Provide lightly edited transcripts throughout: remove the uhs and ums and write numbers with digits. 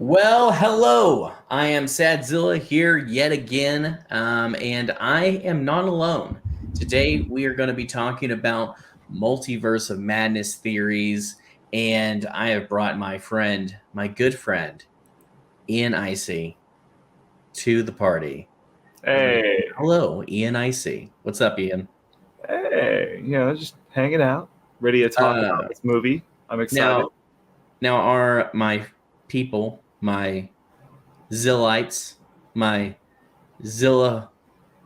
Well, hello. I am Sadzilla here yet again, and I am not alone. Today, we are going to be talking about multiverse of madness theories, and I have brought my friend, my good friend, I-Cee, to the party. Hey, Hello, I-Cee. What's up, Ian? hey, just hanging out, ready to talk Uh, about this movie. I'm excited. now, now, are my people, my Zillites, my Zilla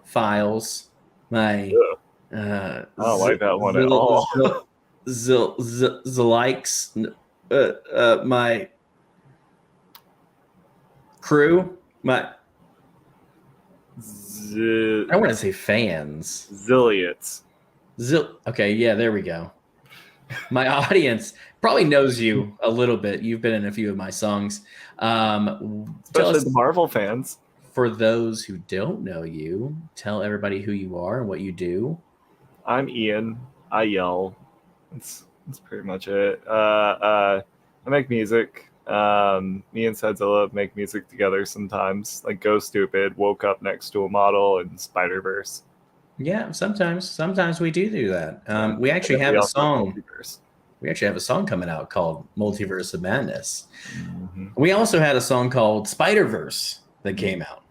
files, my Ugh, I don't like that one at all. the likes, my crew, my I Z- don't want to say fans. Zillions. Okay, yeah, there we go. My audience probably knows you a little bit. You've been in a few of my songs. Tell Especially us, the Marvel fans. for those who don't know you, tell everybody who you are and what you do. I'm Ian. I yell. That's pretty much it. I make music. Me and Sedzilla make music together sometimes. Like Go Stupid, Woke Up Next to a Model, and Spider-Verse. Yeah, sometimes we do that. Yeah. We And actually then have we a also have song. Multiverse. We actually have a song coming out called Multiverse of Madness. Mm-hmm. We also had a song called Spider-Verse that Mm-hmm. came out.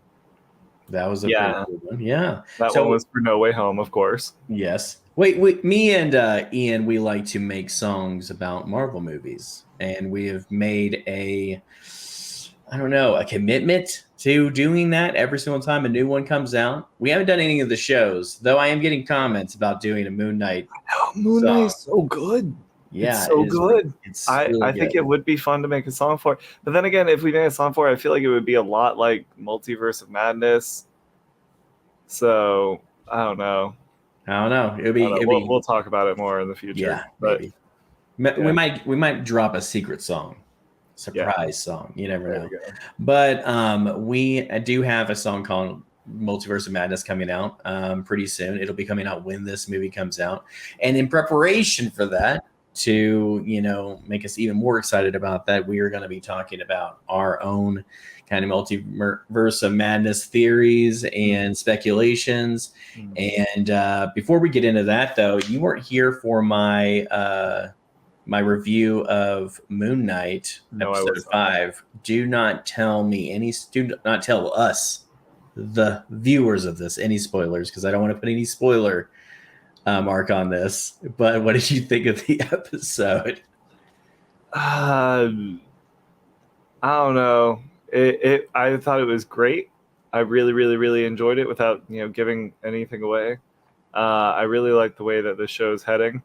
That was a pretty Yeah. cool one. Yeah. That one So, was for No Way Home, of course. yes. Me and Ian, we like to make songs about Marvel movies. And we have made I don't know, a commitment to doing that every single time a new one comes out. We haven't done any of the shows, though I am getting comments about doing a Moon Knight Oh, Moon Knight song. is so good. It's Yeah, so good. it's I, really I think good. it would be fun to make a song for it. But then again, if we made a song for it, I feel like it would be a lot like Multiverse of Madness. So I don't know. I don't know. I don't know. We'll talk about it more in the future. Yeah, But maybe. yeah, We might drop a secret song, yeah, surprise song. You never there know. we go. But we do have a song called Multiverse of Madness coming out pretty soon. It'll be coming out when this movie comes out. And in preparation for that, to make us even more excited about that, we are going to be talking about our own kind of multiverse of madness theories and speculations. And before we get into that, though, you weren't here for my review of Moon Knight No, I episode was not. 5. Do not tell me do not tell us, the viewers of this, any spoilers, because I don't want to put any spoiler mark on this. But what did you think of the episode? I don't know. I thought it was great. I really, really, really enjoyed it without giving anything away. I really like the way that the show's heading,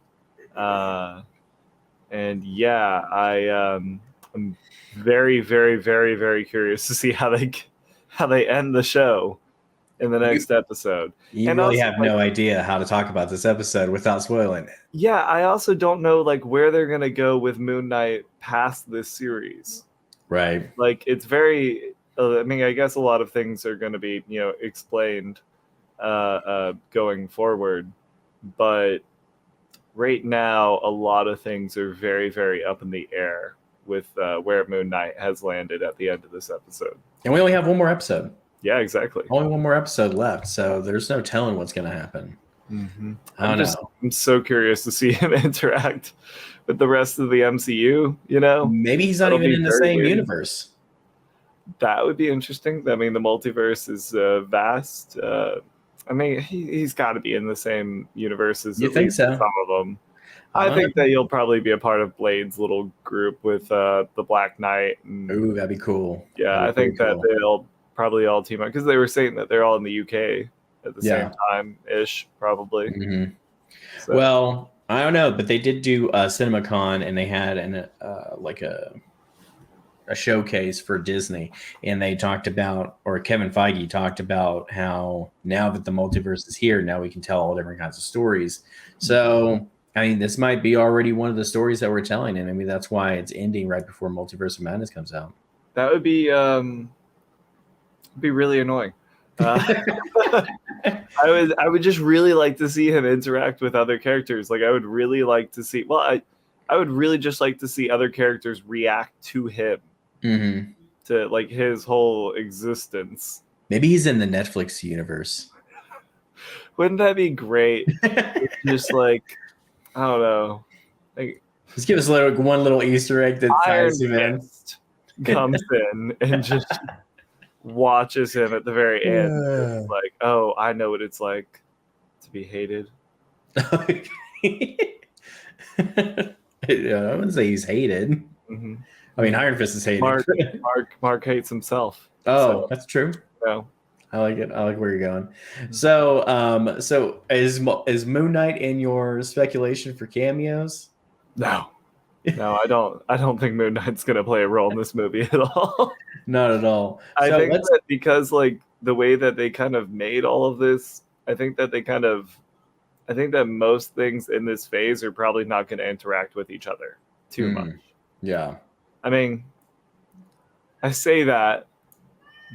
and yeah, I'm very, very, very, very curious to see how they end the show in the You, next episode. you And really also, have no idea how to talk about this episode without spoiling it. yeah, I also don't know where they're gonna go with Moon Knight past this series. Right. It's very. I mean, I guess a lot of things are going to be explained going forward, but right now a lot of things are very, very up in the air with where Moon Knight has landed at the end of this episode. And we only have one more episode. Yeah, exactly. Only one more episode left, so there's no telling what's going to happen. Mm-hmm. I'm so curious to see him interact with the rest of the MCU. Maybe he's not That'll even be in the very same weird. universe. That would be interesting. I mean, the multiverse is vast. I mean, he's got to be in the same universes. You at think least so? Some of them. I think that you'll probably be a part of Blade's little group with the Black Knight. Ooh, that'd be cool. Yeah, I think that they'll probably all team up because they were saying that they're all in the UK at the same time ish, probably. Mm-hmm. So. Well, I don't know, but they did do CinemaCon, and they had a showcase for Disney, and they talked about, or Kevin Feige talked about, how now that the multiverse is here, now we can tell all different kinds of stories. So, I mean, this might be already one of the stories that we're telling, and I mean that's why it's ending right before Multiverse of Madness comes out. That would be really annoying. I would just really like to see him interact with other characters. I would really like to see. I would really just like to see other characters react to him. Mm-hmm. to like his whole existence. Maybe he's in the Netflix universe. Wouldn't that be great? Just like, I don't know, like Just give us one little Easter egg that Iron ties him in. Fist comes in and just watches him at the very end. It's like, oh, I know what it's like to be hated. I wouldn't say he's hated. Mm-hmm. I mean, Iron Fist is hated. Mark hates himself. Oh, so, that's true. No. I like it. I like where you're going. So is Moon Knight in your speculation for cameos? No, I don't think Moon Knight's gonna play a role in this movie at all. Not at all. I think that because like the way that they kind of made all of this, I think that most things in this phase are probably not going to interact with each other too much. Yeah. I mean, I say that,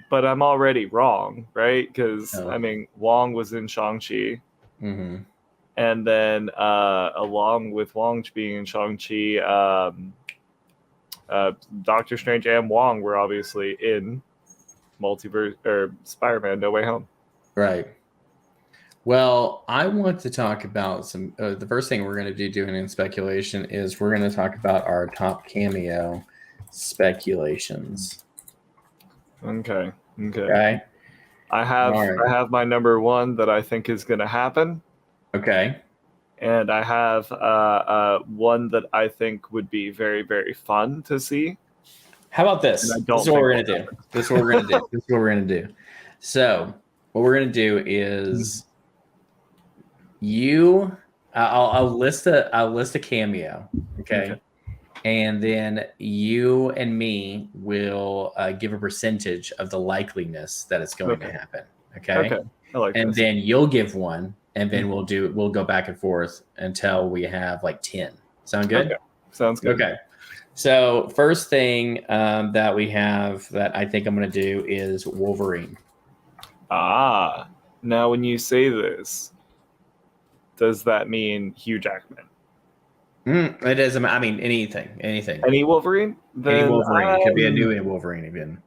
but I'm already wrong, right? Because I mean, Wong was in Shang-Chi. Mm-hmm. And then along with Wong being in Shang-Chi, Doctor Strange and Wong were obviously in Multiverse or Spider-Man No Way Home. Right. Well, I want to talk about some. The first thing we're going to do doing in speculation is we're going to talk about our top cameo speculations. Okay. I have my number one that I think is going to happen. Okay. And I have one that I think would be very, very fun to see. How about this? This is what we're going to do. So what we're going to do is I'll list a cameo. Okay. And then you and me will give a percentage of the likeliness that it's going to happen. Okay. I like and this. Then you'll give one. And then we'll go back and forth until we have like 10. Sound good? Okay. Sounds good. Okay. So first thing that we have that I think I'm going to do is Wolverine. Now when you say this, does that mean Hugh Jackman? It is. I mean, anything. Any Wolverine? Any Wolverine. It could be a new Wolverine again.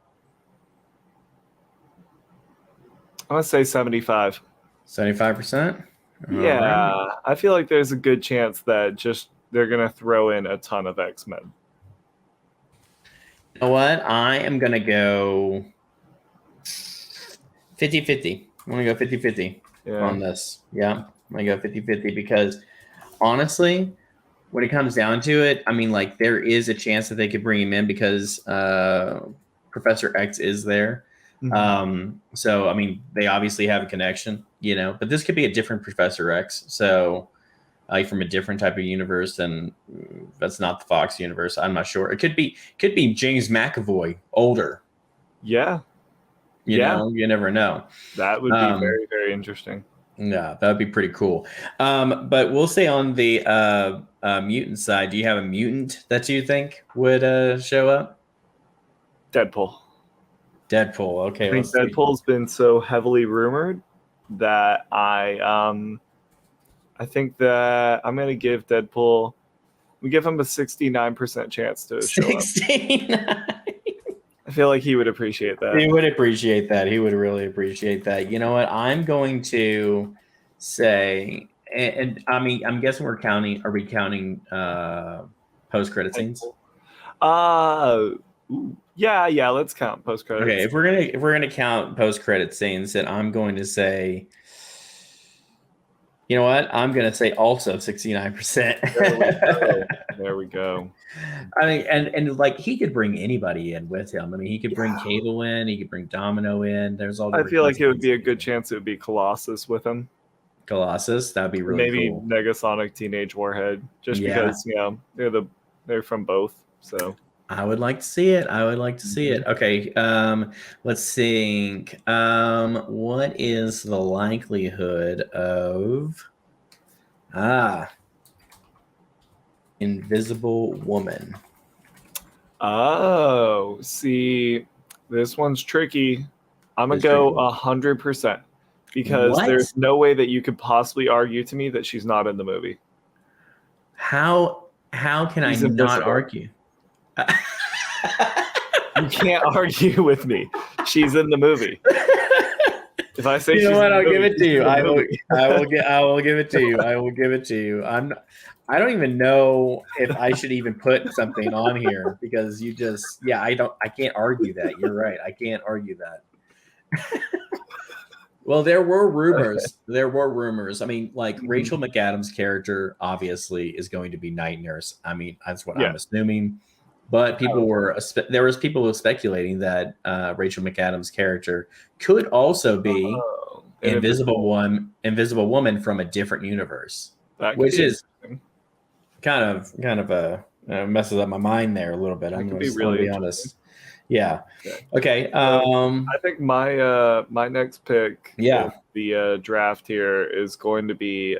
I'm going to say 75. 75%? Yeah, right. I feel like there's a good chance that they're going to throw in a ton of X-Men. You know what? I am going to go 50-50. I'm going to go 50-50 on this. Yeah, I'm going to go 50-50 because honestly, when it comes down to it, I mean, like there is a chance that they could bring him in because Professor X is there. Mm-hmm. So I mean, they obviously have a connection, but this could be a different Professor X. So from a different type of universe, and that's not the Fox universe. I'm not sure. It could be James McAvoy, older. Yeah. You never know. That would be very, very interesting. Yeah, that would be pretty cool. But we'll say on the mutant side, do you have a mutant that you think would show up? Deadpool. Okay. I think Deadpool's been so heavily rumored that I think that I'm going to give Deadpool. We give him a 69% chance to show 69. up. I feel like he would appreciate that. He would appreciate that. He would really appreciate that. You know what? I'm going to say, and I mean, I'm guessing are we counting post-credit scenes? Yeah, let's count post-credits. Okay, if we're gonna count post-credit scenes, then I'm going to say, you know what? I'm gonna say also 69%. There we go. I mean, and like he could bring anybody in with him. I mean, he could bring Cable in, he could bring Domino in. There's all. I feel like it would be a good chance it would be Colossus with him. Colossus, that'd be really cool. Maybe Negasonic Teenage Warhead, just because they're from both. So I would like to see it. Okay, let's think. What is the likelihood of Invisible Woman? Oh, see, this one's tricky. I'm gonna go 100% because there's no way that you could possibly argue to me that she's not in the movie. How can I not argue? You can't argue with me. She's in the movie. If I say You know she's what? in the I'll give movie, it to she's you. in the I will. movie. I will give it to you. I will give it to you. I don't even know if I should even put something on here because you just. Yeah, I can't argue that. You're right. I can't argue that. Well, there were rumors. There were rumors. I mean, like Rachel McAdams' character obviously is going to be Night Nurse. I mean, that's what Yeah. I'm assuming. But people there was people who were speculating that Rachel McAdams' character could also be Invisible Woman from a different universe, which is kind of a messes up my mind there a little bit. I'm going to be honest. Yeah. Okay. I think my next pick in the draft here is going to be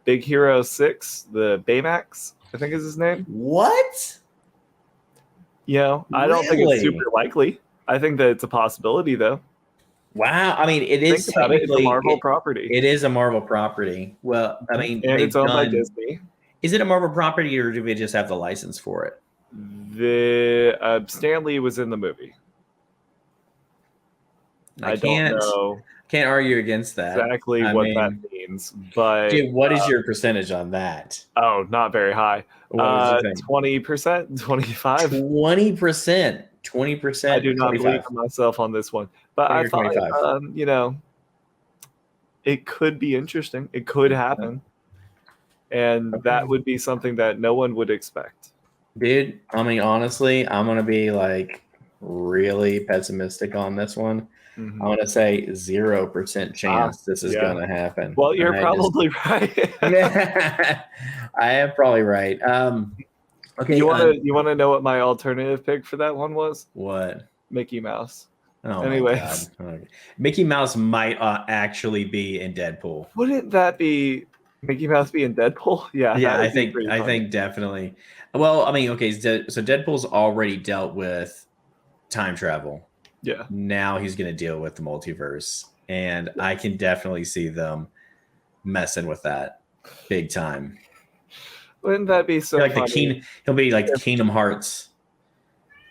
Big Hero 6, the Baymax, I think is his name. What? You know, I don't think it's super likely. I think that it's a possibility, though. Wow. I mean, it is technically it's a Marvel property. It is a Marvel property. Well, I mean, and it's owned by Disney. Is it a Marvel property, or do they just have the license for it? The Stan Lee was in the movie. I don't know. Can't argue against that. Exactly that means. But dude, what is your percentage on that? Oh, not very high. 20%, 25%. 20%. 20%. I do not believe in myself on this one. But I thought, you know, it could be interesting. It could happen. And that would be something that no one would expect. Dude, I mean, honestly, I'm going to be like really pessimistic on this one. I'm going to say 0% chance this is going to happen. Well, you're probably right. I am probably right. Okay. You want to know what my alternative pick for that one was? What? Mickey Mouse. Oh, anyway, okay. Mickey Mouse might actually be in Deadpool. Wouldn't that be Mickey Mouse be in Deadpool? Yeah. Yeah, I think definitely. Well, I mean, okay, so Deadpool's already dealt with time travel. Yeah. Now he's going to deal with the multiverse, and I can definitely see them messing with that big time. Wouldn't that be so like funny? He'll be like Kingdom Hearts.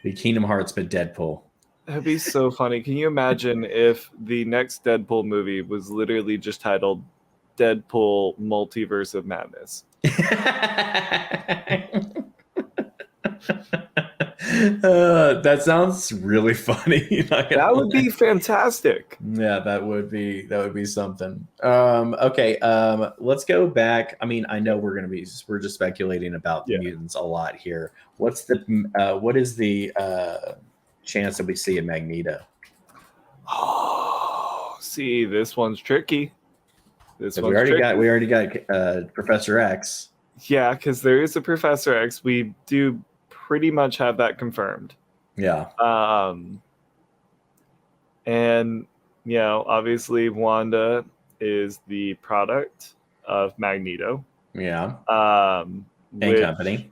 Be Kingdom Hearts, but Deadpool. That'd be so funny. Can you imagine if the next Deadpool movie was literally just titled Deadpool Multiverse of Madness? That sounds really funny. That would be fantastic. Yeah, that would be something. Okay, let's go back. I mean, I know we're just speculating about the mutants a lot here. What is the chance that we see a Magneto? Oh, see, this one's tricky. We already got Professor X. Yeah, because there is a Professor X. We do pretty much have that confirmed. Yeah. And you know, obviously Wanda is the product of Magneto. Yeah. And company.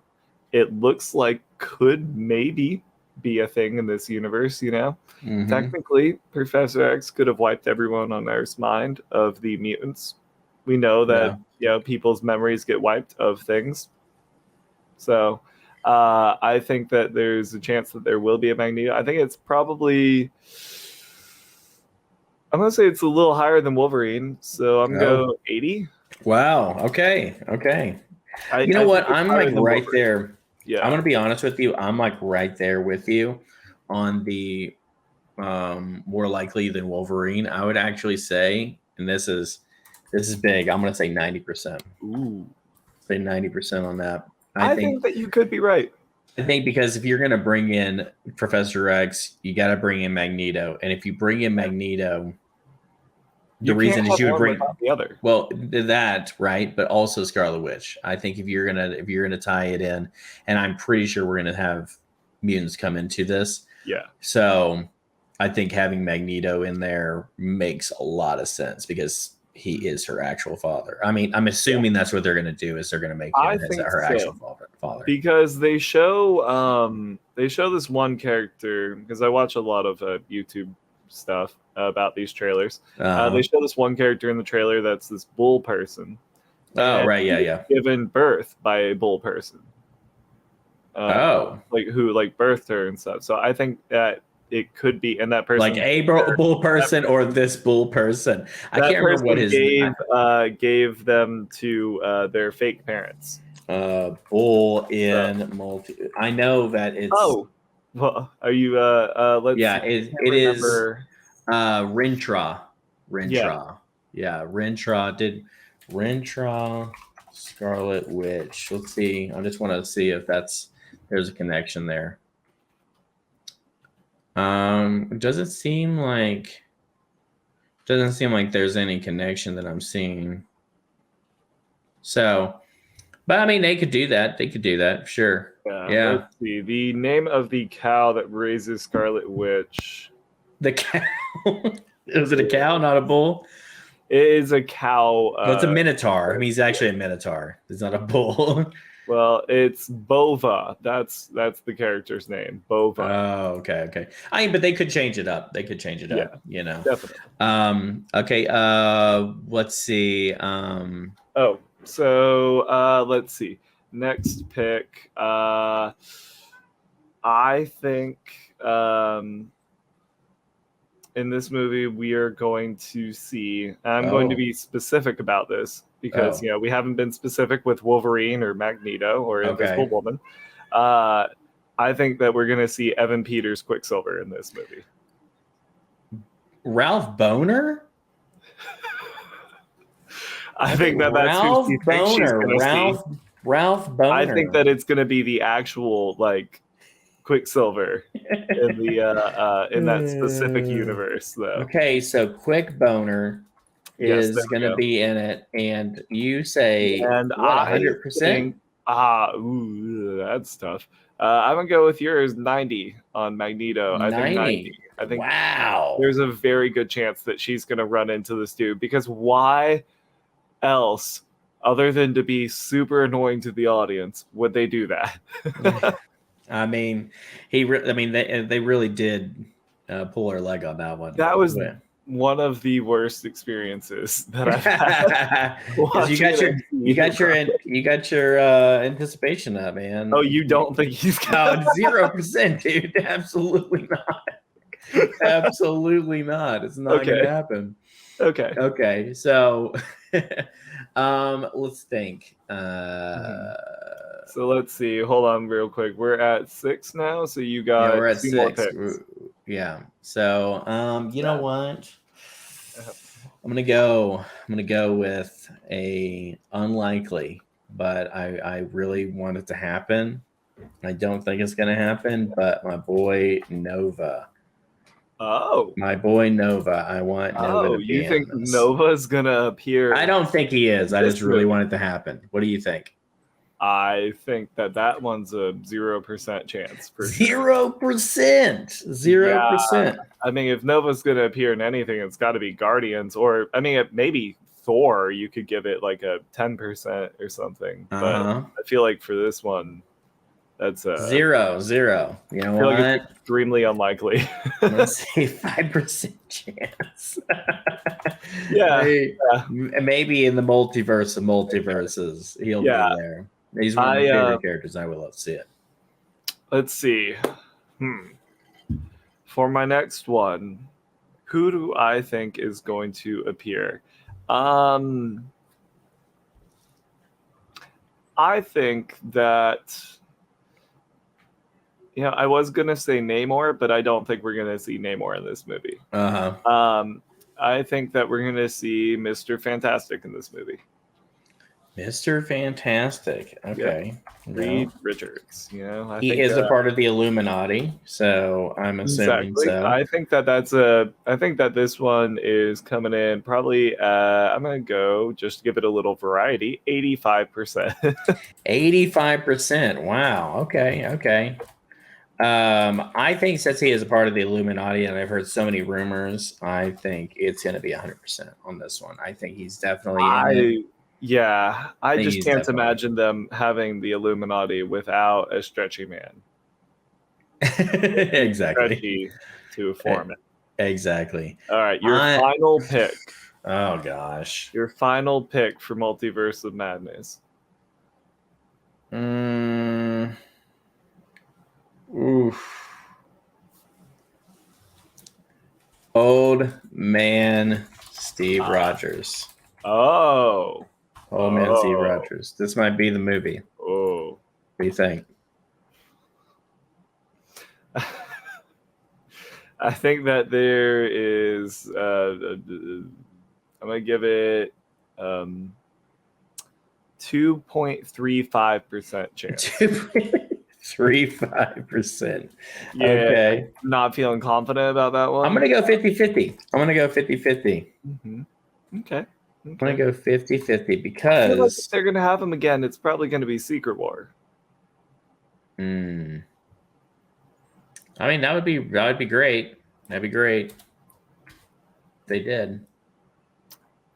It looks like could maybe be a thing in this universe, you know. Mm-hmm. Technically, Professor X could have wiped everyone on Earth's mind of the mutants. We know that people's memories get wiped of things. So I think that there's a chance that there will be a Magneto. I think it's probably, I'm going to say it's a little higher than Wolverine. So I'm going to go 80. Wow. Okay. You know what? I'm like right there. Yeah. I'm going to be honest with you. I'm like right there with you on the more likely than Wolverine. I would actually say, and this is big, I'm going to say 90%. Ooh. Say 90% on that. I think that you could be right. I think because if you're going to bring in Professor X, you got to bring in Magneto. And if you bring in Magneto, the reason is you would bring the other. Well, that, right? But also Scarlet Witch. I think if you're gonna tie it in, and I'm pretty sure we're gonna have mutants come into this. Yeah. So I think having Magneto in there makes a lot of sense because he is her actual father. I mean, I'm assuming that's what they're gonna do is they're gonna make him her actual father. Because they show this one character, because I watch a lot of YouTube stuff about these trailers. They show this one character in the trailer that's this bull person. Oh, right, yeah. Given birth by a bull person. like who like birthed her and stuff. So I think that it could be, and that person like a bull person or this bull person. I can't remember what his gave them to their fake parents. Bull in multi. I know that it's. Oh, well, are you? Let's. Yeah, see. it is. Rintra. Yeah, Rintra did. Rintra, Scarlet Witch. Let's see. I just want to see if there's a connection there. It doesn't seem like there's any connection that I'm seeing. So, but I mean, they could do that. Sure. Yeah. Let's see. The name of the cow that raises Scarlet Witch. The cow. Was it a cow, not a bull? It is a cow. Well, it's a minotaur. I mean, he's actually a minotaur. It's not a bull. Well, it's Bova. That's the character's name, Bova. Oh, okay. I mean, but they could change it up. Yeah, you know. Definitely. Okay. Let's see. So let's see. Next pick. I think in this movie we are going to see. I'm going to be specific about this because we haven't been specific with Wolverine or Magneto or Invisible Woman. I think that we're going to see Evan Peters Quicksilver in this movie. Ralph Boner? I think that's Ralph who Boner. Ralph Boner. I think that it's going to be the actual like Quicksilver in the in that specific universe, though. Okay, so Quick Boner is going to be in it, and you say and 100%. That's tough. I'm gonna go with yours 90 on Magneto. I think 90. I think wow. There's a very good chance that she's gonna run into this dude because why else, other than to be super annoying to the audience, would they do that? I mean, they really did pull her leg on that one. That was one of the worst experiences that I've had. you got your anticipation up, man. Oh, you don't think he's got 0%, dude? Absolutely not. Absolutely not. It's not going to happen. Okay. So, let's think. So let's see. Hold on, real quick. We're at 6 now, so you got we're at 2 6. more picks. Yeah. So, you know what? I'm gonna go with a unlikely, but I really want it to happen. I don't think it's gonna happen, but my boy Nova. Oh, my boy Nova. I want Nova to be you think Nova's gonna appear? I don't think he is. I just really want it to happen. What do you think? I think that one's a 0% chance. 0%. 0%. I mean, if Nova's going to appear in anything, it's got to be Guardians, or I mean, maybe Thor. You could give it like a 10% or something. But I feel like for this one, that's a 0. You know what? Like it's extremely unlikely. Let's say 5% chance. Maybe in the multiverse of multiverses, he'll be there. He's one of my favorite characters. I would love to see it. Let's see. For my next one, who do I think is going to appear? I think that I was gonna say Namor, but I don't think we're gonna see Namor in this movie. I think that we're gonna see Mr. Fantastic in this movie. Mr. Fantastic. Okay. Reed Richards. He is a part of the Illuminati, so I'm assuming so. I think that this one is coming in probably I'm gonna go just to give it a little variety, 85%. 85%. Wow. Okay. I think since he is a part of the Illuminati, and I've heard so many rumors, I think it's gonna be 100% on this one. I think he's definitely in it. Yeah, I just can't imagine them having the Illuminati without a stretchy man. Exactly. Stretchy to form it. Exactly. All right, your final pick. Oh, gosh. Your final pick for Multiverse of Madness. Old Man Steve Rogers. Oh. Old Man Steve Rogers. This might be the movie. Oh. What do you think? I think that there is. I'm gonna give it 2.35% chance. 2.35%. Yeah, okay. Not feeling confident about that one. I'm gonna go 50-50. Mm-hmm. Okay. I'm gonna go 50-50 because if they're gonna have him again. It's probably gonna be Secret War. I mean, that would be great. That'd be great. They did.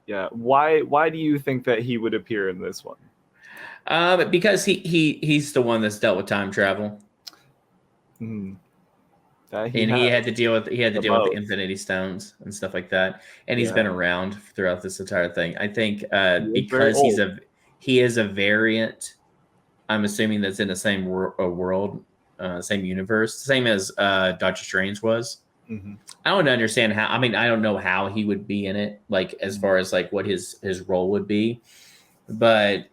Yeah. Why do you think that he would appear in this one? Because he's the one that's dealt with time travel. Mm. He had to deal with the Infinity Stones and stuff like that, and he's been around throughout this entire thing. I think because he is a variant. I'm assuming that's in the same world, same universe, same as Doctor Strange was. Mm-hmm. I don't understand how. I mean, I don't know how he would be in it, like as far as like what his role would be, but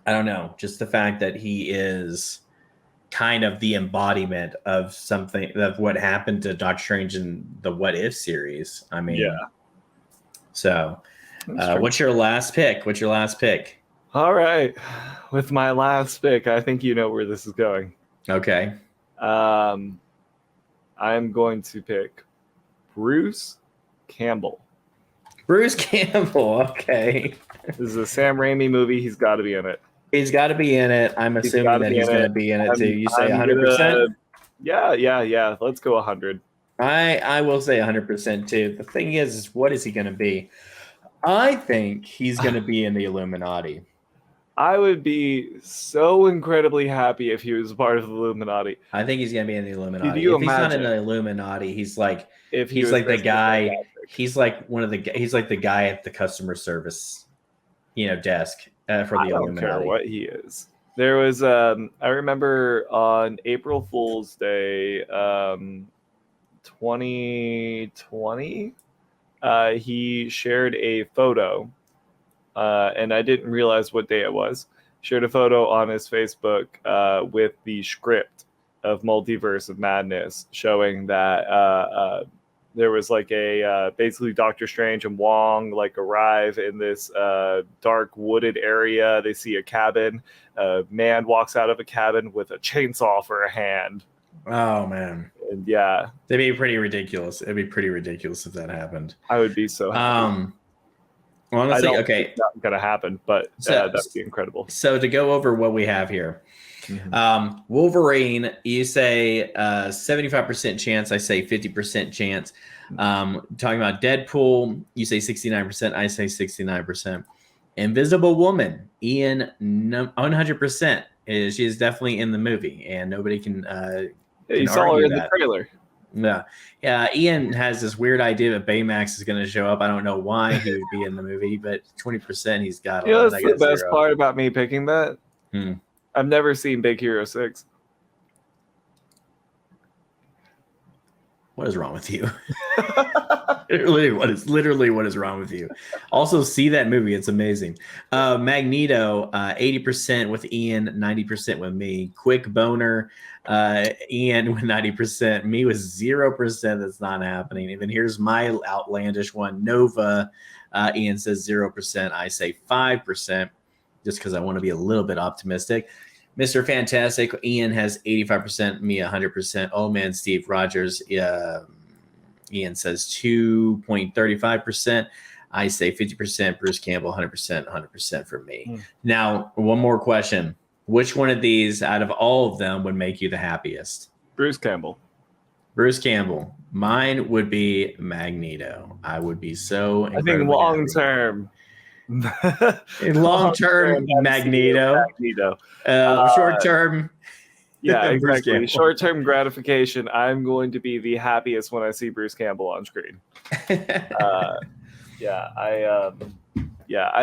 I don't know. Just the fact that he is kind of the embodiment of something of what happened to Doctor Strange in the What If series. I mean, yeah. So, what's your last pick? All right, with my last pick, I think you know where this is going. Okay. I'm going to pick Bruce Campbell. Bruce Campbell. Okay. This is a Sam Raimi movie. He's got to be in it. He's got to be in it. I'm assuming that he's going to be in it too. You say 100%? Yeah. Let's go 100. I will say 100% too. The thing is what is he going to be? I think he's going to be in the Illuminati. I would be so incredibly happy if he was a part of the Illuminati. I think he's going to be in the Illuminati. If he's not in the Illuminati, he's like the guy. He's like the guy at the customer service, desk for the Illuminati. I don't care what he is. There was I remember on April Fool's Day, 2020, he shared a photo. And I didn't realize what day it was. Shared a photo on his Facebook with the script of Multiverse of Madness, showing that there was like a basically Doctor Strange and Wong like arrive in this dark wooded area. They see a cabin. A man walks out of a cabin with a chainsaw for a hand. Oh man! And yeah, it'd be pretty ridiculous. It'd be pretty ridiculous if that happened. I would be so happy. Honestly, okay, it's not gonna happen, but that'd be incredible. So to go over what we have here, Wolverine, you say 75% chance. I say 50% chance. Talking about Deadpool, you say 69%. I say 69%. Invisible Woman, Ian, 100%. She is definitely in the movie, and nobody can. You saw her in the trailer. Yeah. Ian has this weird idea that Baymax is going to show up. I don't know why he would be in the movie, but 20% he's got. That's the best part about me picking that. I've never seen Big Hero 6. What is wrong with you? Literally what is wrong with you? Also, see that movie. It's amazing. Magneto, 80% with Ian, 90% with me. Quick boner, Ian with 90%. Me with 0%. That's not happening. Even here's my outlandish one. Nova, Ian says 0%. I say 5%, just because I want to be a little bit optimistic. Mr. Fantastic, Ian has 85%, me 100%. Oh man, Steve Rogers, Ian says 2.35%. I say 50%. Bruce Campbell, 100% for me. Now, one more question. Which one of these out of all of them would make you the happiest? Bruce Campbell. Mine would be Magneto. I would be so incredibly I think long-term. Long-term Magneto. Short-term. Yeah, exactly. Short-term gratification. I'm going to be the happiest when I see Bruce Campbell on screen. I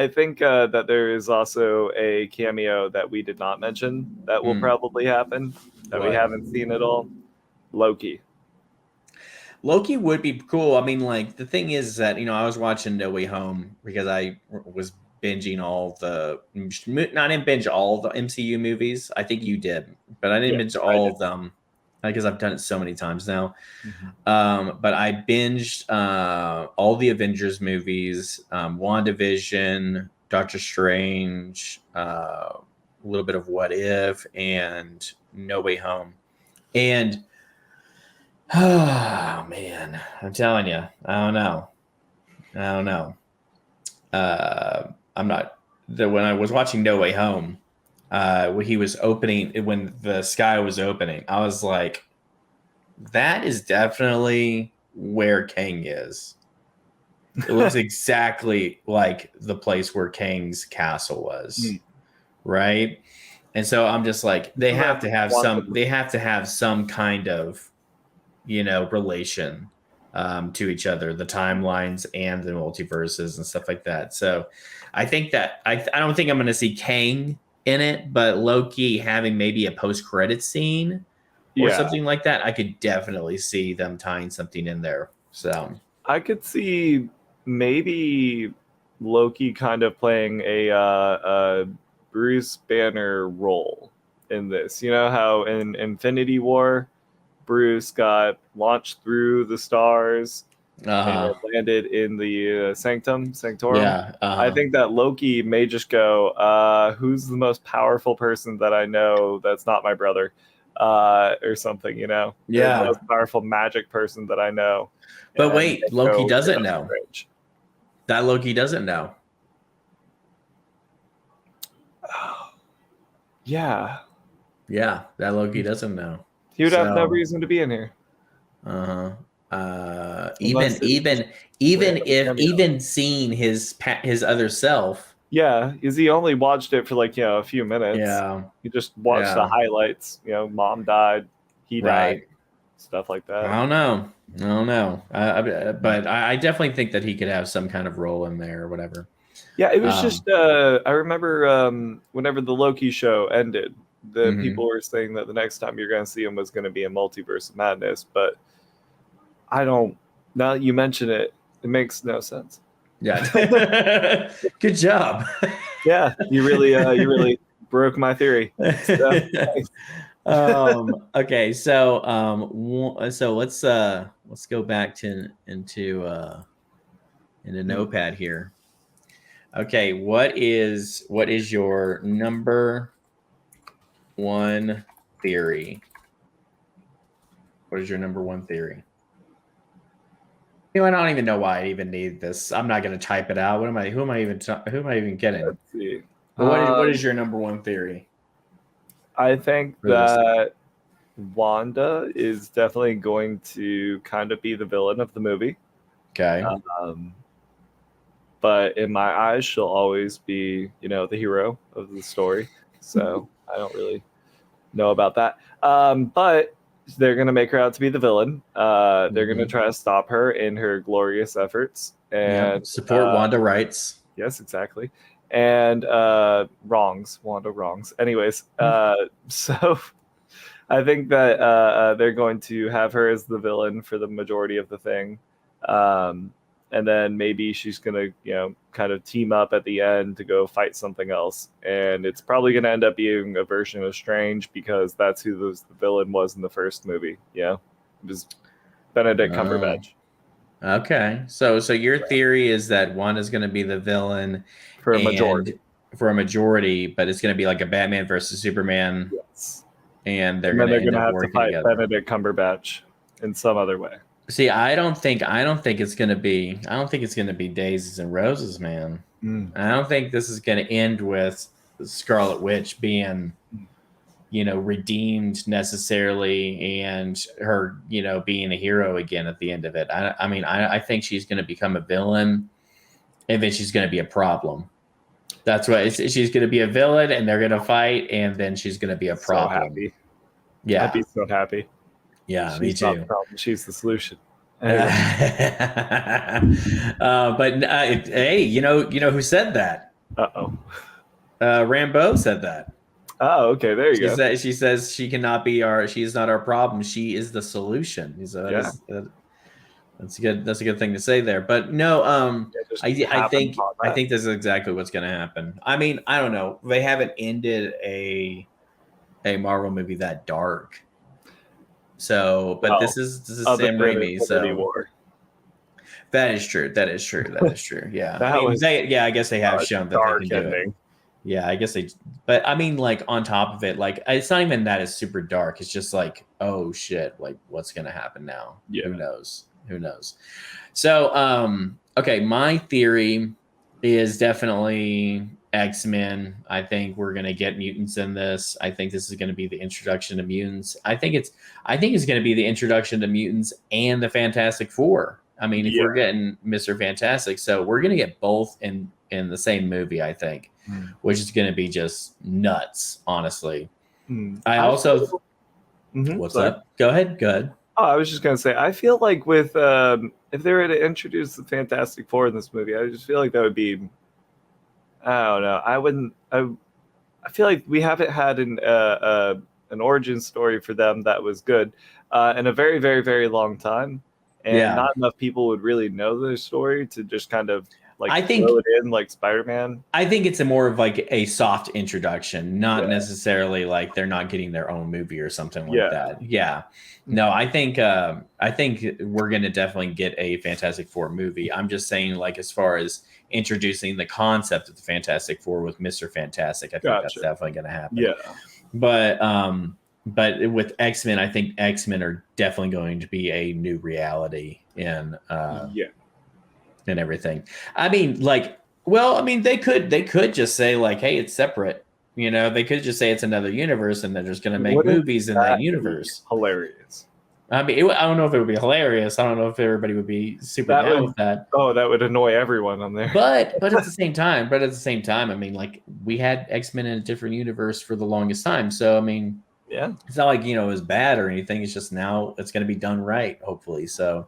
think that there is also a cameo that we did not mention that will probably happen that we haven't seen at all. Loki. Loki would be cool. I mean, like the thing is that I was watching No Way Home because I was binging all the not in binge all the MCU movies. I think you did, but I didn't binge all of them because I've done it so many times now. But I binged all the Avengers movies, WandaVision, Doctor Strange, a little bit of What If, and No Way Home. And oh man, I'm telling you, I don't know. I'm not. When I was watching No Way Home, when he was opening, when the sky was opening, I was like, that is definitely where Kang is. It looks exactly like the place where Kang's castle was, right? And so I'm just like, they have to have some kind of, relation to each other, the timelines and the multiverses and stuff like that. So I think that I don't think I'm going to see Kang in it, but Loki having maybe a post-credit scene or something like that, I could definitely see them tying something in there. So I could see maybe Loki kind of playing a Bruce Banner role in this. You know how in Infinity War, Bruce got launched through the stars and landed in the Sanctorum. Yeah, I think that Loki may just go, who's the most powerful person that I know that's not my brother? Or something, the most powerful magic person that I know. But wait, Loki doesn't know. That Loki doesn't know. Yeah, that Loki doesn't know. He would have no reason to be in here. Even seeing his other self. Yeah, because he only watched it for like a few minutes. Yeah, he just watched the highlights. Mom died, he died, stuff like that. I don't know. But I definitely think that he could have some kind of role in there or whatever. Yeah, it was just. I remember whenever the Loki show ended, the people were saying that the next time you're going to see him was going to be a Multiverse of Madness, but I don't. Now that you mention it, it makes no sense. Yeah. Good job. Yeah, you really broke my theory. So, okay, so let's go back into Notepad here. Okay, what is your number one theory? What is your number one theory? I don't even know why I even need this. I'm not going to type it out. Who am I even getting? Let's see. What is your number one theory? I think that Wanda is definitely going to kind of be the villain of the movie. Okay. But in my eyes, she'll always be, the hero of the story. So I don't really know about that. But they're going to make her out to be the villain. They're going to try to stop her in her glorious efforts and support Wanda rights. Yes, exactly. And Wanda wrongs. Anyways, so I think that they're going to have her as the villain for the majority of the thing. And then maybe she's going to, kind of team up at the end to go fight something else. And it's probably going to end up being a version of Strange because that's who the villain was in the first movie. Yeah. It was Benedict Cumberbatch. Okay. So your theory is that Wanda's going to be the villain for a majority. But it's going to be like a Batman versus Superman. Yes. And they're going to have to fight together. Benedict Cumberbatch in some other way. See, I don't think it's gonna be daisies and roses, man. I don't think this is gonna end with Scarlet Witch being, redeemed necessarily, and her, being a hero again at the end of it. I think she's gonna become a villain, and then she's gonna be a problem. That's what she's gonna be a villain, and they're gonna fight, and then she's gonna be a problem. So happy. Yeah, I'd be so happy. Yeah, me too. Not the problem. She's the solution. Anyway. Hey, you know who said that? Rambo said that. Oh, okay. There you go. She says she cannot be she is not our problem. She is the solution. That's a good thing to say there. But no, I think this is exactly what's going to happen. I mean, I don't know. They haven't ended a Marvel movie that dark. So, but this is Sam Raimi. So War. That is true. Yeah. I guess they have shown that dark they can do it. Yeah, I guess but I mean, like, on top of it, like, it's not even that it's super dark. It's just like, oh shit, like, what's gonna happen now? Yeah. Who knows? So, okay, my theory is definitely X-Men. I think we're gonna get mutants in this. I think this is gonna be the introduction to mutants. I think it's gonna be the introduction to mutants and the Fantastic Four. I mean, if we're getting Mr. Fantastic, so we're gonna get both in the same movie, I think, which is gonna be just nuts, honestly. I also what's up? Go ahead. Oh, I was just gonna say, I feel like with if they were to introduce the Fantastic Four in this movie, I just feel like that would be, I don't know. I feel like we haven't had an origin story for them that was good in a very, very, very long time. And not enough people would really know their story to just kind of like throw it in like Spider-Man. I think it's more of like a soft introduction, not necessarily like they're not getting their own movie or something like that. Yeah. No, I think we're going to definitely get a Fantastic Four movie. I'm just saying, like, as far as introducing the concept of the Fantastic Four with Mr. Fantastic, I think that's definitely going to happen. Yeah. But with X-Men, I think X-Men are definitely going to be a new reality in and everything. I mean, they could just say, like, hey, it's separate. You know, they could just say it's another universe and they're just going to make movies in that universe. Hilarious. I mean, I don't know if it would be hilarious. I don't know if everybody would be super down with that. Oh, that would annoy everyone on there. But at the same time, I mean, like, we had X-Men in a different universe for the longest time. So, I mean, it's not like, it was bad or anything. It's just now it's going to be done right, hopefully. So,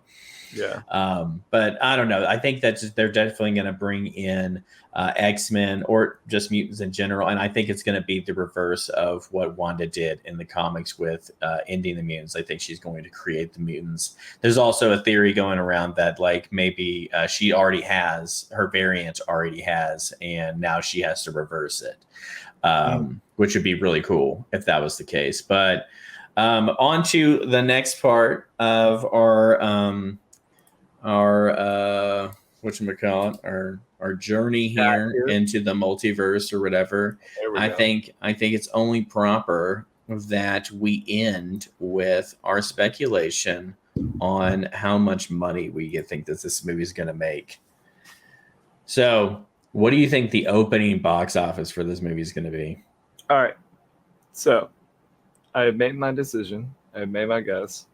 but I don't know. I think that they're definitely going to bring in X-Men or just mutants in general. And I think it's going to be the reverse of what Wanda did in the comics with ending the mutants. I think she's going to create the mutants. There's also a theory going around that, like, maybe she already has, her variant already has, and now she has to reverse it, which would be really cool if that was the case. But on to the next part of our journey here into the multiverse or whatever. I think it's only proper that we end with our speculation on how much money we think that this movie is going to make. So, what do you think the opening box office for this movie is going to be? All right. So, I made my decision. I made my guess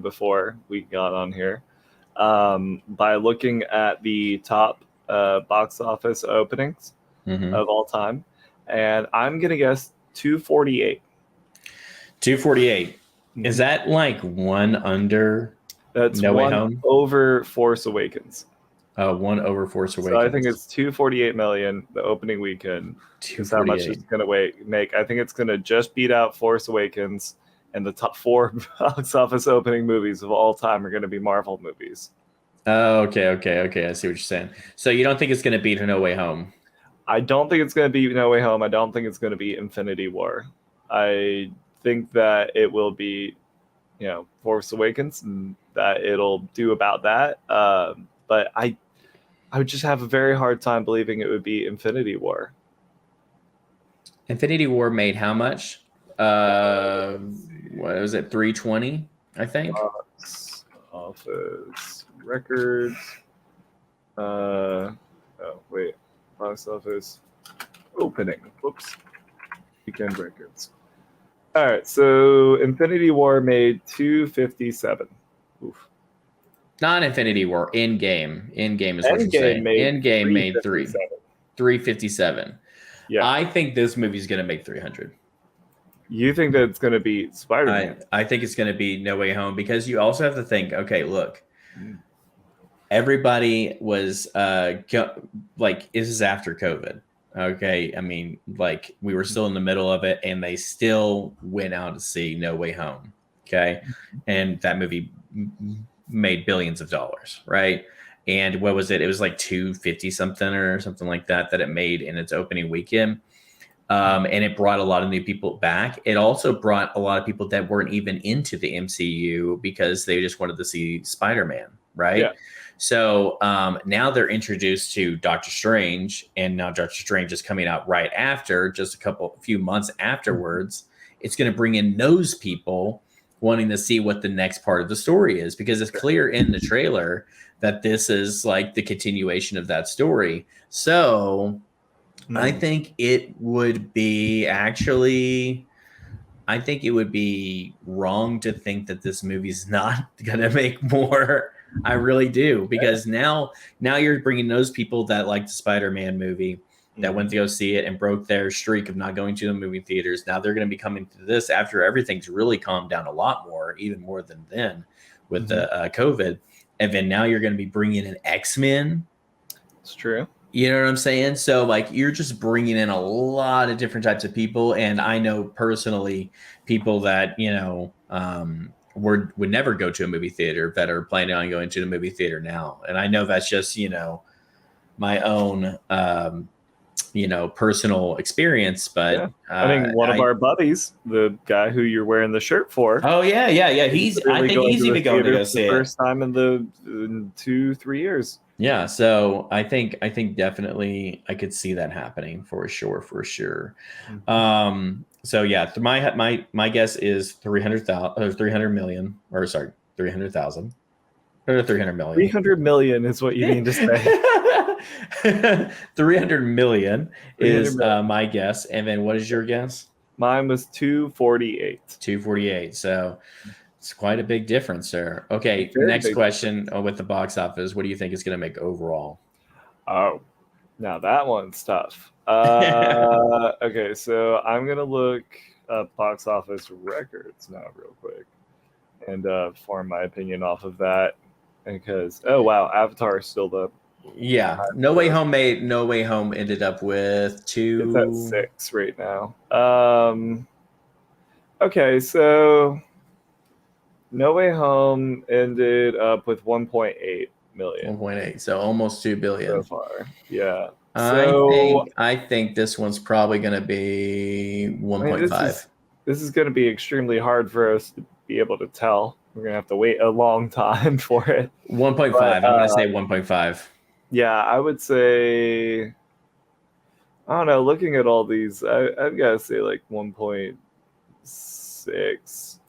before we got on here. By looking at the top box office openings of all time, and I'm gonna guess 248. 248. Is that like one under? That's No Way Way Home? Over Force Awakens. One over Force Awakens. So I think it's 248 million the opening weekend. Is how much it's gonna make. I think it's gonna just beat out Force Awakens. And the top 4 box office opening movies of all time are going to be Marvel movies. Oh, okay. I see what you're saying. So you don't think it's going to beat No Way Home? I don't think it's going to be No Way Home. I don't think it's going to be Infinity War. I think that it will be, Force Awakens, and that it'll do about that. But I would just have a very hard time believing it would be Infinity War. Infinity War made how much? What was it? 320, I think. Box office records. Box office opening. Whoops. Weekend records. All right, so Infinity War made 257. Oof. Not Infinity War. Endgame. Endgame is what you're saying. Endgame made 357. Yeah. I think this movie's going to make 300. You think that it's going to be Spider-Man? I think it's going to be No Way Home, because you also have to think, okay, look, everybody was this is after COVID. Okay. I mean, like, we were still in the middle of it and they still went out to see No Way Home. Okay. And that movie made billions of dollars, right? And what was it? It was like 250 something or something like that it made in its opening weekend. And it brought a lot of new people back. It also brought a lot of people that weren't even into the MCU because they just wanted to see Spider-Man, right? Yeah. So now they're introduced to Doctor Strange, and now Doctor Strange is coming out right after, just a few months afterwards. It's going to bring in those people wanting to see what the next part of the story is, because it's clear in the trailer that this is like the continuation of that story. So I think it would be wrong to think that this movie's not going to make more. I really do, because now you're bringing those people that like the Spider-Man movie, that went to go see it and broke their streak of not going to the movie theaters. Now they're going to be coming to this after everything's really calmed down a lot more, even more than then with the COVID. And then now you're going to be bringing in X-Men. It's true. You know what I'm saying? So like you're just bringing in a lot of different types of people. And I know personally people that, would never go to a movie theater that are planning on going to the movie theater now. And I know that's just, my own, personal experience, but yeah. I think one of our buddies, the guy who you're wearing the shirt for. Oh yeah. I think he's even going to go see it. First time in 2-3 years. Yeah. So I think definitely I could see that happening for sure. So yeah, my guess is 300,000 or 300 million, or sorry, 300,000 or 300 million. 300 million is what you mean to say. 300 million is my guess. And then what is your guess? Mine was 248. 248. So it's quite a big difference there. Okay, next question with the box office. What do you think is going to make overall? Oh, now that one's tough. Okay, so I'm going to look up box office records now real quick and form my opinion off of that. Because, oh, wow, Avatar is still the... Yeah, No Way Home ended up with 2... It's at 6 right now. Okay, so No Way Home ended up with 1.8 million. 1.8, so almost 2 billion. So far, yeah. I think this one's probably going to be 1.5. This is going to be extremely hard for us to be able to tell. We're going to have to wait a long time for it. 1.5. I'm going to say 1.5. Yeah, I would say, I don't know, looking at all these, I've got to say like 1.6.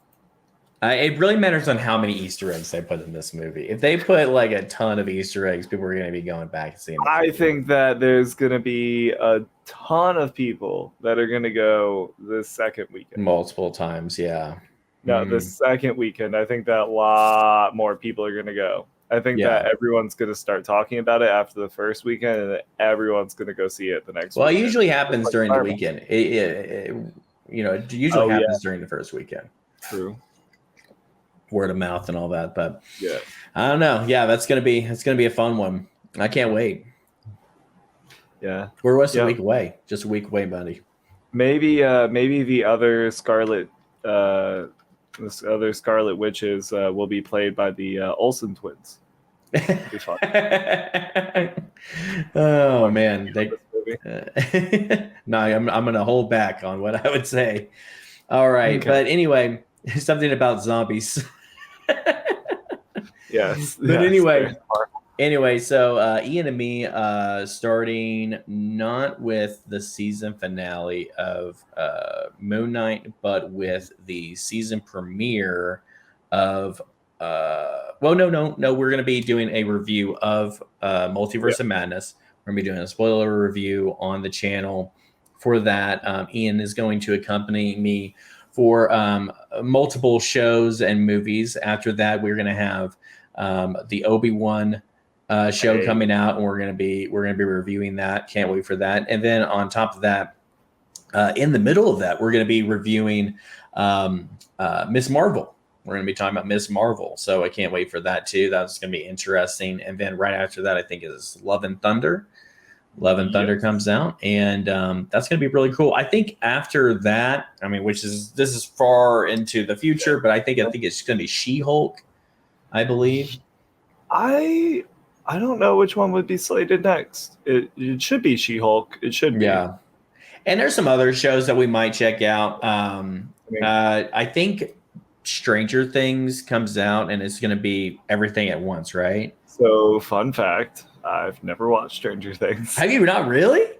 It really matters on how many Easter eggs they put in this movie. If they put like a ton of Easter eggs, people are going to be going back and seeing it. I think that there's going to be a ton of people that are going to go this second weekend. Multiple times, yeah. No, the second weekend, I think that a lot more people are going to go. I think that everyone's going to start talking about it after the first weekend, and everyone's going to go see it the next weekend. Well, it usually happens during the weekend. It usually happens during the first weekend. True. Word of mouth and all that, but yeah, I don't know. Yeah, it's gonna be a fun one. I can't wait. Yeah, we're less than a week away. Just a week away, buddy. Maybe the other Scarlet Witches will be played by the Olsen twins. Be fun. Oh man, no, I'm gonna hold back on what I would say. All right, but anyway, something about zombies. Yes, but anyway, so Ian and me starting not with the season finale of Moon Knight, but with the season premiere of we're going to be doing a review of Multiverse of Madness. We're going to be doing a spoiler review on the channel for that. Ian is going to accompany me for multiple shows and movies. After that, we're going to have the Obi-Wan show coming out, and we're going to be reviewing that. Can't wait for that. And then on top of that, in the middle of that, we're going to be reviewing Miss Marvel. We're going to be talking about Miss Marvel, so I can't wait for that too. That's going to be interesting. And then right after that, I think is Love and Thunder. Love and Thunder comes out, and that's going to be really cool. I think after that, I mean, this is far into the future, but I think it's going to be She-Hulk. I believe. I don't know which one would be slated next. It should be She-Hulk. It should be. Yeah. And there's some other shows that we might check out. mean- I think Stranger Things comes out and it's going to be everything at once, right? So, fun fact, I've never watched Stranger Things. Have you not really?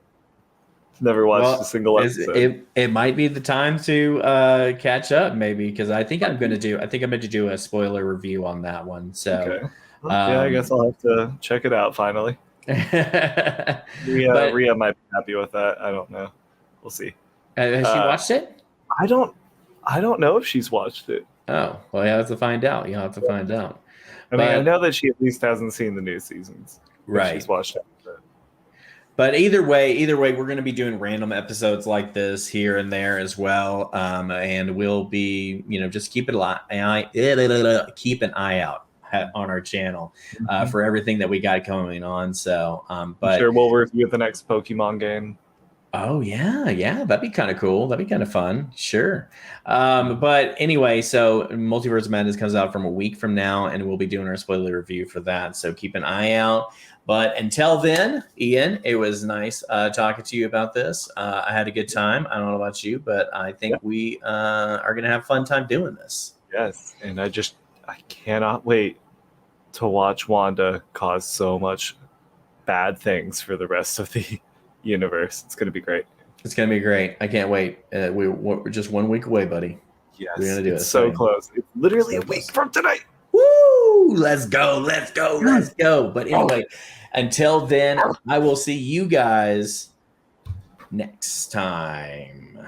Never watched a single episode. It might be the time to catch up, maybe, because I think I'm going to do a spoiler review on that one. So, okay. Well, yeah, I guess I'll have to check it out finally. Rhea might be happy with that. I don't know. We'll see. Has she watched it? I don't know if she's watched it. Oh, well, you have to find out. You'll have to find out. I mean, I know that she at least hasn't seen the new seasons. Right. She's watched it. But either way, we're going to be doing random episodes like this here and there as well, and we'll be, just keep an eye out on our channel for everything that we got going on. So, but I'm sure we'll review the next Pokemon game. Oh yeah, that'd be kind of cool. That'd be kind of fun. Sure. But anyway, so Multiverse of Madness comes out from a week from now, and we'll be doing our spoiler review for that. So keep an eye out. But until then, Ian, it was nice talking to you about this. I had a good time. I don't know about you, but I think we are going to have a fun time doing this. Yes, and I cannot wait to watch Wanda cause so much bad things for the rest of the universe. It's going to be great. It's going to be great. I can't wait. We're just 1 week away, buddy. Yes, we're going to do it. So close. It's literally a week from tonight. Woo! Let's go. But anyway, until then, I will see you guys next time.